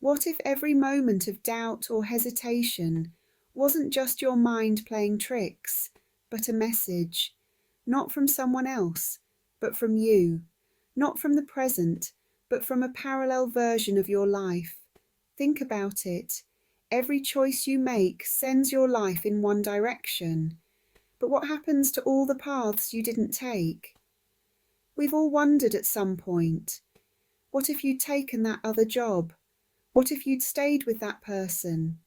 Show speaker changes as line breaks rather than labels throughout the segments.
What if every moment of doubt or hesitation wasn't just your mind playing tricks, but a message, not from someone else, but from you, not from the present, but from a parallel version of your life? Think about it. Every choice you make sends your life in one direction. But what happens to all the paths you didn't take? We've all wondered at some point. What if you'd taken that other job? What if you'd stayed with that person?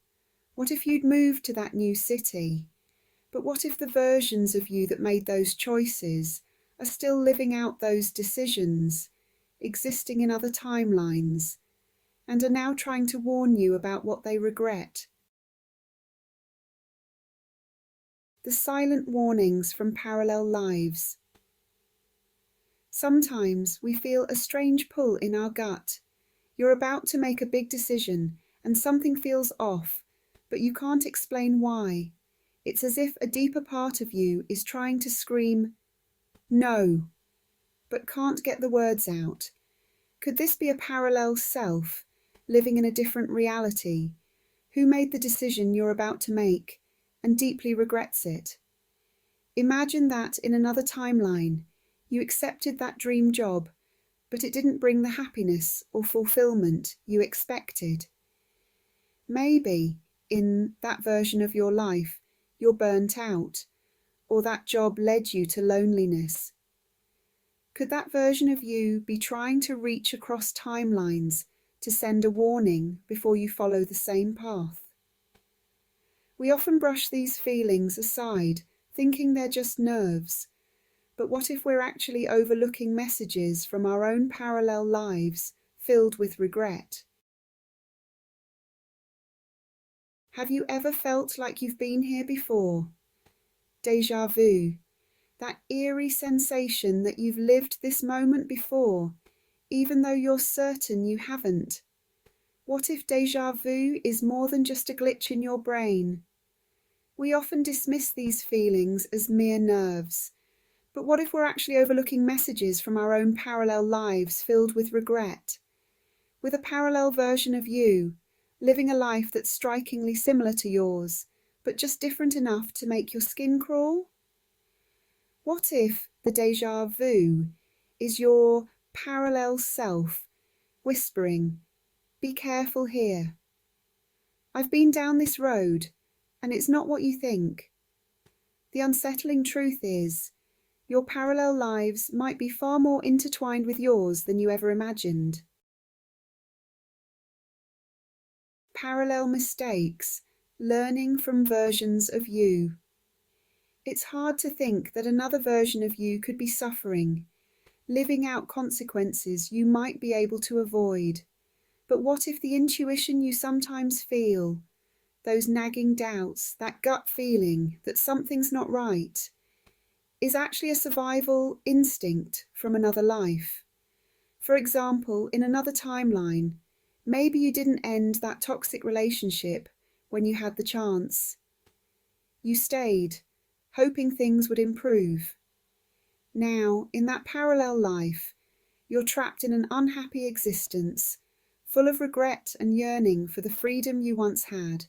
What if you'd moved to that new city? But what if the versions of you that made those choices are still living out those decisions, existing in other timelines, and are now trying to warn you about what they regret? The silent warnings from parallel lives. Sometimes we feel a strange pull in our gut. You're about to make a big decision and something feels off, but you can't explain why. It's as if a deeper part of you is trying to scream, "No," but can't get the words out. Could this be a parallel self, living in a different reality, who made the decision you're about to make and deeply regrets it? Imagine that in another timeline, you accepted that dream job, but it didn't bring the happiness or fulfillment you expected. Maybe, in that version of your life, you're burnt out, or that job led you to loneliness. Could that version of you be trying to reach across timelines to send a warning before you follow the same path? We often brush these feelings aside, thinking they're just nerves. But what if we're actually overlooking messages from our own parallel lives filled with regret? Have you ever felt like you've been here before? Deja vu, that eerie sensation that you've lived this moment before, even though you're certain you haven't. What if deja vu is more than just a glitch in your brain? We often dismiss these feelings as mere nerves. But what if we're actually overlooking messages from our own parallel lives filled with regret? With a parallel version of you, living a life that's strikingly similar to yours, but just different enough to make your skin crawl? What if the deja vu is your parallel self whispering, "Be careful here. I've been down this road, and it's not what you think." The unsettling truth is, your parallel lives might be far more intertwined with yours than you ever imagined. Parallel mistakes, learning from versions of you. It's hard to think that another version of you could be suffering, living out consequences you might be able to avoid. But what if the intuition you sometimes feel, those nagging doubts, that gut feeling that something's not right, is actually a survival instinct from another life? For example, in another timeline, maybe you didn't end that toxic relationship when you had the chance. You stayed, hoping things would improve. Now, in that parallel life, you're trapped in an unhappy existence, full of regret and yearning for the freedom you once had.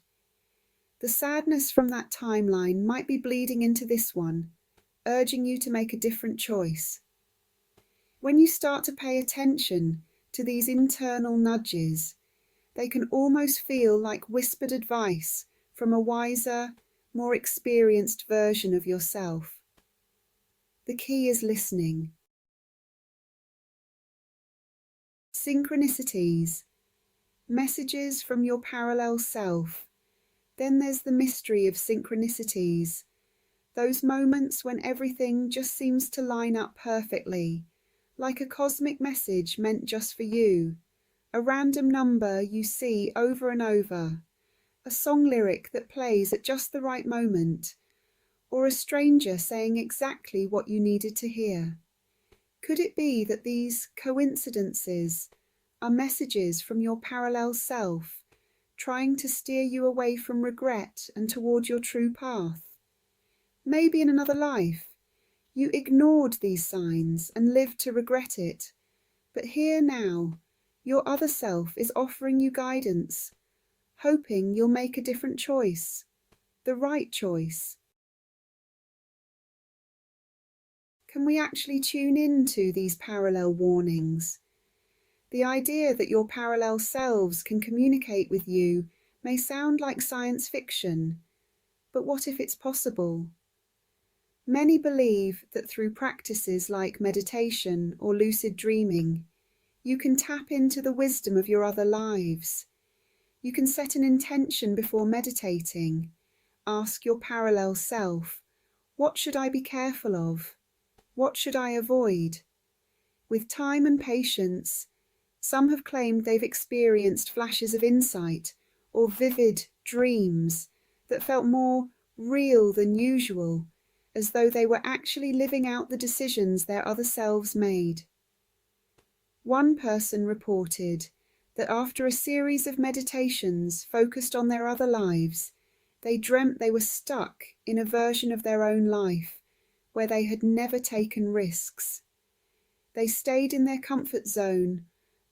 The sadness from that timeline might be bleeding into this one, urging you to make a different choice. When you start to pay attention to these internal nudges, they can almost feel like whispered advice from a wiser, more experienced version of yourself. The key is listening. Synchronicities, messages from your parallel self. Then there's the mystery of synchronicities, those moments when everything just seems to line up perfectly, like a cosmic message meant just for you, a random number you see over and over, a song lyric that plays at just the right moment, or a stranger saying exactly what you needed to hear. Could it be that these coincidences are messages from your parallel self, trying to steer you away from regret and toward your true path? Maybe in another life, you ignored these signs and lived to regret it, but here now, Your other self is offering you guidance, hoping you'll make a different choice, the right choice. Can we actually tune into these parallel warnings? The idea that your parallel selves can communicate with you may sound like science fiction, but what if it's possible? Many believe that through practices like meditation or lucid dreaming, you can tap into the wisdom of your other lives. You can set an intention before meditating. Ask your parallel self, what should I be careful of? What should I avoid? With time and patience, some have claimed they've experienced flashes of insight or vivid dreams that felt more real than usual, as though they were actually living out the decisions their other selves made. One person reported that after a series of meditations focused on their other lives, they dreamt they were stuck in a version of their own life where they had never taken risks. They stayed in their comfort zone,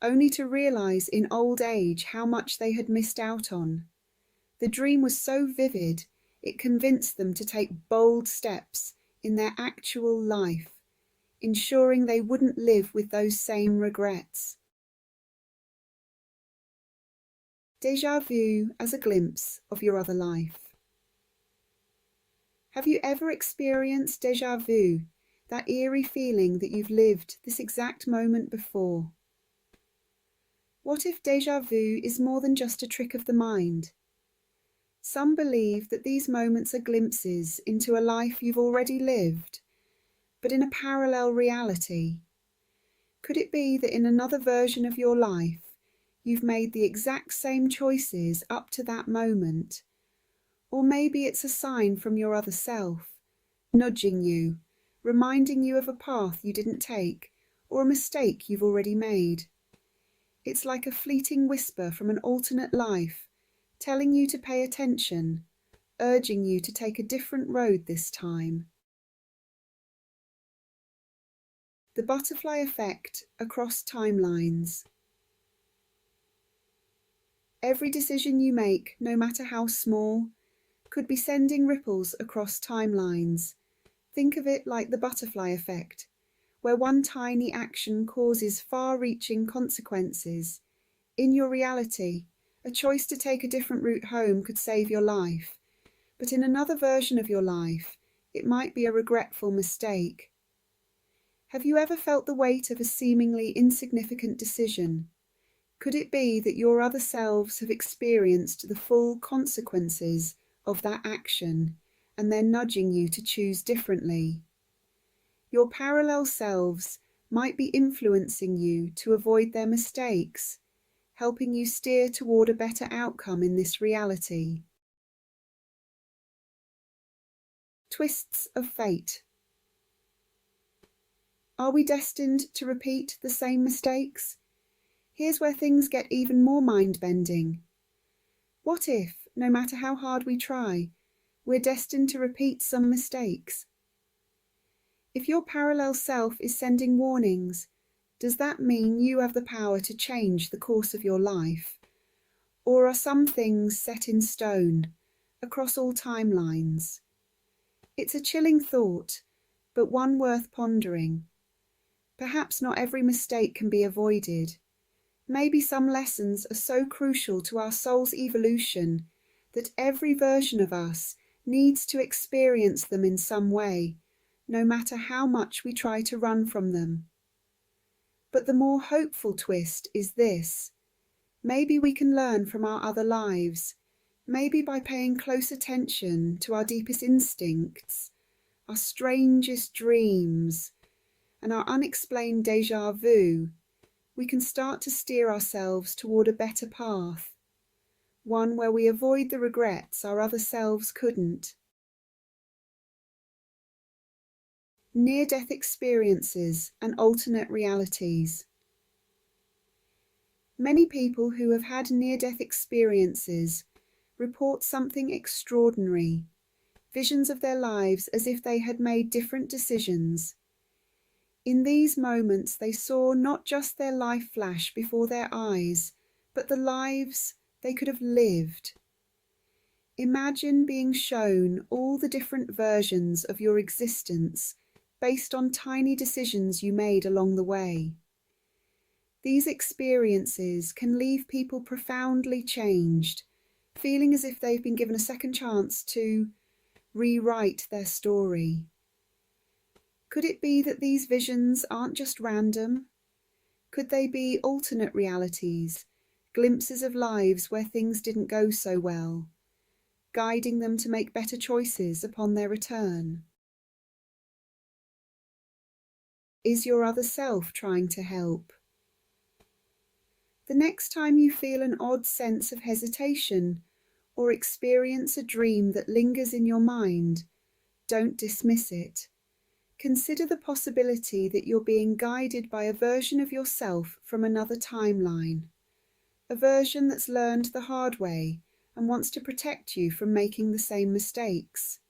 only to realize in old age how much they had missed out on. The dream was so vivid, it convinced them to take bold steps in their actual life, ensuring they wouldn't live with those same regrets. Deja vu as a glimpse of your other life. Have you ever experienced deja vu, that eerie feeling that you've lived this exact moment before? What if deja vu is more than just a trick of the mind? Some believe that these moments are glimpses into a life you've already lived, but in a parallel reality. Could it be that in another version of your life, you've made the exact same choices up to that moment? Or maybe it's a sign from your other self, nudging you, reminding you of a path you didn't take, or a mistake you've already made. It's like a fleeting whisper from an alternate life, telling you to pay attention, urging you to take a different road this time. The butterfly effect across timelines. Every decision you make, no matter how small, could be sending ripples across timelines. Think of it like the butterfly effect, where one tiny action causes far-reaching consequences. In your reality, a choice to take a different route home could save your life, but in another version of your life, it might be a regretful mistake. Have you ever felt the weight of a seemingly insignificant decision? Could it be that your other selves have experienced the full consequences of that action, and they're nudging you to choose differently? Your parallel selves might be influencing you to avoid their mistakes, helping you steer toward a better outcome in this reality. Twists of fate. Are we destined to repeat the same mistakes? Here's where things get even more mind-bending. What if, no matter how hard we try, we're destined to repeat some mistakes? If your parallel self is sending warnings, does that mean you have the power to change the course of your life? Or are some things set in stone, across all timelines? It's a chilling thought, but one worth pondering. Perhaps not every mistake can be avoided. Maybe some lessons are so crucial to our soul's evolution that every version of us needs to experience them in some way, no matter how much we try to run from them. But the more hopeful twist is this. Maybe we can learn from our other lives, maybe by paying close attention to our deepest instincts, our strangest dreams, and our unexplained deja vu. We can start to steer ourselves toward a better path, one where we avoid the regrets our other selves couldn't. Near-death experiences and alternate realities. Many people who have had near-death experiences report something extraordinary, visions of their lives as if they had made different decisions. In these moments, they saw not just their life flash before their eyes, but the lives they could have lived. Imagine being shown all the different versions of your existence based on tiny decisions you made along the way. These experiences can leave people profoundly changed, feeling as if they've been given a second chance to rewrite their story. Could it be that these visions aren't just random? Could they be alternate realities, glimpses of lives where things didn't go so well, guiding them to make better choices upon their return? Is your other self trying to help? The next time you feel an odd sense of hesitation or experience a dream that lingers in your mind, don't dismiss it. Consider the possibility that you're being guided by a version of yourself from another timeline, a version that's learned the hard way and wants to protect you from making the same mistakes.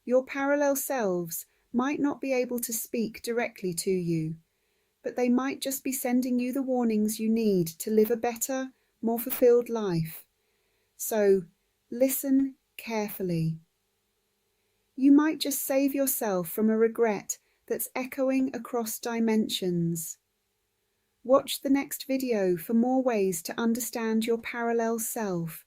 Your parallel selves might not be able to speak directly to you, but they might just be sending you the warnings you need to live a better, more fulfilled life. So, listen carefully. You might just save yourself from a regret that's echoing across dimensions. Watch the next video for more ways to understand your parallel self